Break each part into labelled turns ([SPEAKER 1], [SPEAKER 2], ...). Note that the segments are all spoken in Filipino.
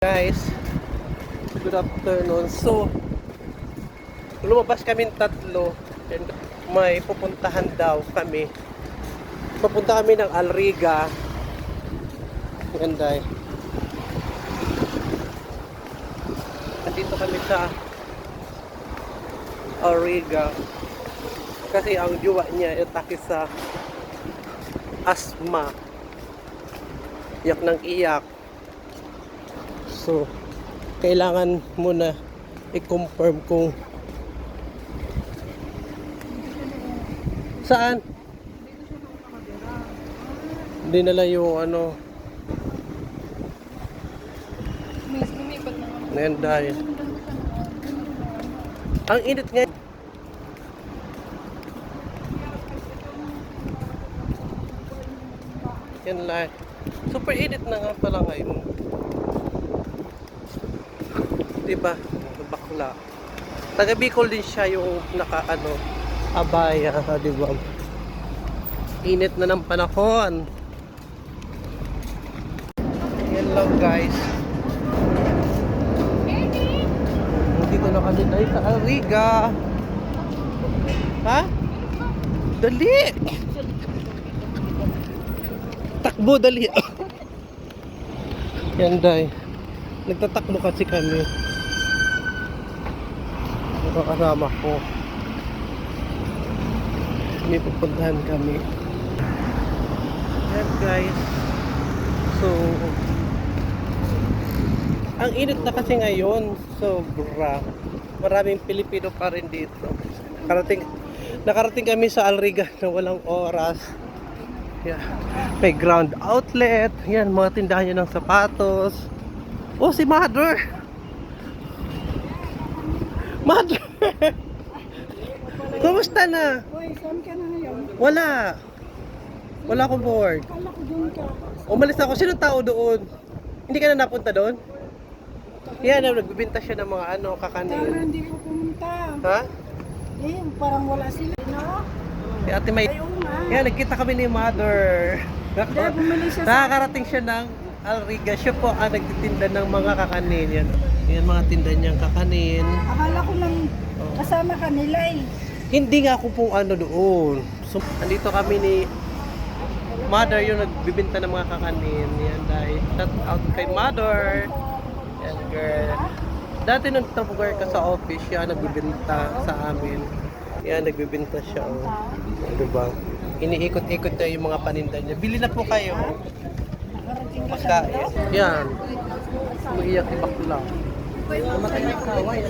[SPEAKER 1] Guys, good afternoon. So, lumabas kami tatlo and may pupuntahan daw kami. Papunta kami ng Alriga. Ganday. Nandito kami sa Alriga kasi ang jowa niya atake sa asthma. Iyak ng iyak. So, kailangan muna i-confirm kung saan. Hindi nala yung ano. Ngayon dahil. Ang init nga. Yan lang. Super init na nga pala ngayon. Diba? Bakla. Taga Bicol din siya yung naka-ano, abaya, diba? Init na ng panahon. Yan lang guys. Dito na kami tayo sa Alriga. Ha? Dali! Takbo, dali! Yan day. Nagtatakbo kasi kami. Kasama ko. May pupuntahan kami. Yan guys. So, ang init na kasi ngayon. Sobra. Maraming Pilipino pa rin dito. Nakarating kami sa Alriga na walang oras. Yeah. May ground outlet. Yan, mga tindahan niya ng sapatos. Oh, si Mother! Mother! Kumusta na?
[SPEAKER 2] Uy, saan ka na ngayon?
[SPEAKER 1] Wala. Wala akong board.
[SPEAKER 2] Kala ko doon ka.
[SPEAKER 1] Umalis ako. Sino tao doon? Hindi ka na napunta doon? Yan, nagbibinta siya ng mga ano,
[SPEAKER 2] Tara,
[SPEAKER 1] kakanin.
[SPEAKER 2] hindi ko pumunta.
[SPEAKER 1] Ha?
[SPEAKER 2] Eh, parang wala sila, no?
[SPEAKER 1] Si Ate May.
[SPEAKER 2] Ayaw nga.
[SPEAKER 1] Yan, nagkita kami ni Mother.
[SPEAKER 2] Hindi, bumili siya sa...
[SPEAKER 1] Nakakarating siya ng Alriga. Siya po ang nagtitinda ng mga kakanin. Yan. Yan mga tinda niyang kakanin.
[SPEAKER 2] Akala ko lang kasama ka nila eh.
[SPEAKER 1] Hindi nga ako po ano doon. So, andito kami ni Mother yung nagbibinta ng mga kakanin. Yan dahil shout out kay Mother. Yan girl. Dati nung nag-work ka sa office, siya nagbibinta sa amin. Yan, nagbibinta siya. Oh. Diba? Iniikot-ikot na yung mga paninda niya. Bili na po kayo. Pagkain. Yan. Umiiyak si Bakla. Namatay na kaway.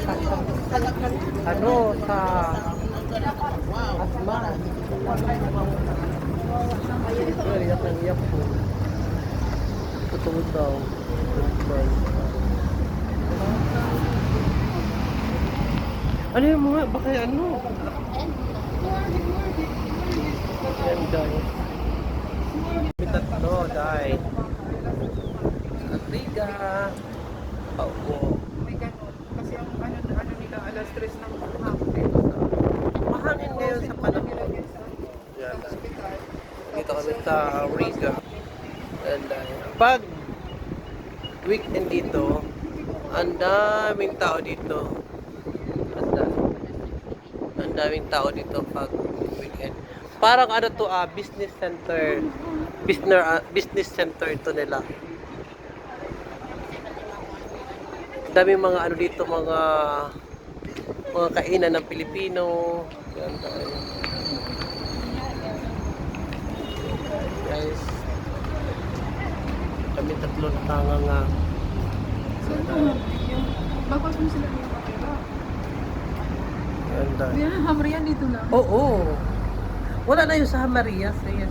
[SPEAKER 1] Ano, sa asma. Iyak ng iyak po. Totoo daw. Ano yung mga, baka ano? Yan guys. May tatlo, dahil. Alriga. Paupo.
[SPEAKER 2] May ganun. Kasi ang ano nila, alas 3 ng hapon.
[SPEAKER 1] Mahangin ngayon sa panahon. Yan. Dito kami sa Alriga. And pag weekend dito, ang daming tao dito. Ang daming tao dito pag weekend. Parang ano to business center. Business center ito nila. Daming mga ano dito, mga kainan ng Pilipino. Yan tayo. Guys. Kami tatlo nakanganga.
[SPEAKER 2] Bagas mo sila yung kapira.
[SPEAKER 1] Yan tayo.
[SPEAKER 2] Hindi na, Hamrian dito lang.
[SPEAKER 1] Oo. Wala na yung sa Marias. Ayan.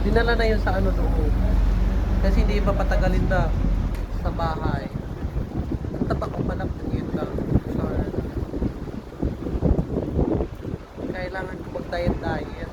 [SPEAKER 1] Dinala na yun sa ano doon. Kasi hindi pa patagalin na sa bahay. Ang tabak ko pala yun lang. So, kailangan ko mag-diet.